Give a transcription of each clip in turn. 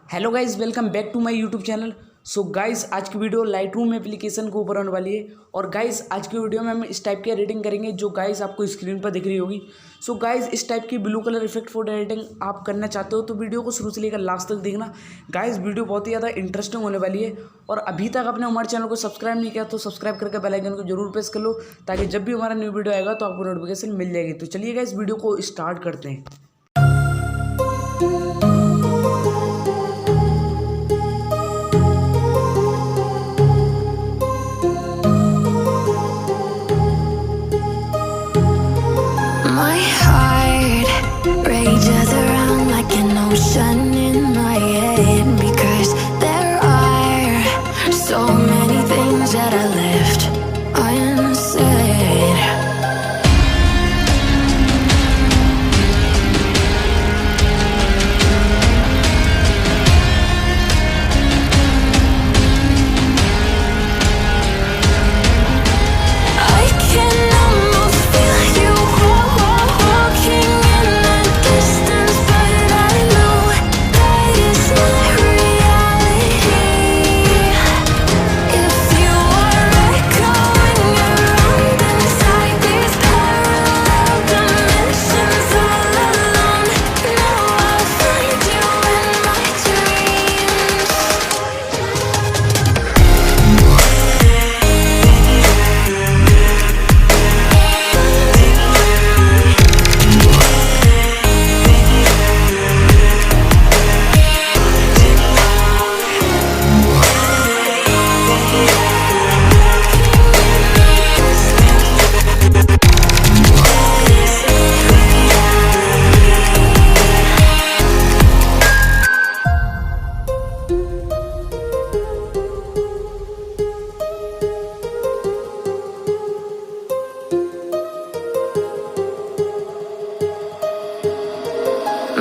Hello guys, welcome back to my YouTube channel. So guys, आज की video Lightroom application के ऊपर होने वाली है। और गाइस, आज की वीडियो में हम इस टाइप की एडिटिंग करेंगे जो गाइस आपको स्क्रीन पर दिख रही होगी। सो गाइस, इस टाइप की blue colour effect photo editing आप करना चाहते हो तो वीडियो को शुरू से लेकर लास्ट तक देखना। गाइस, वीडियो बहुत ही ज़्यादा इंटरेस्टिंग होने वाली है। और अभी तक आपने हमारे चैनल को सब्सक्राइब नहीं किया तो सब्सक्राइब करके बेल आइकन को जरूर प्रेस कर लो, ताकि जब भी हमारा न्यू वीडियो आएगा तो आपको नोटिफिकेशन मिल जाएगी। तो चलिए गाइस, वीडियो को स्टार्ट करते हैं। My heart rages around like an ocean in my head, because there are so many things that I left unsaid. I can almost feel you walking in the distance, but I know that it's not reality. If you are echoing around inside these parallel dimensions all alone, know I'll find you in my dreams.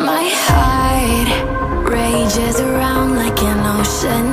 My heart rages around like an ocean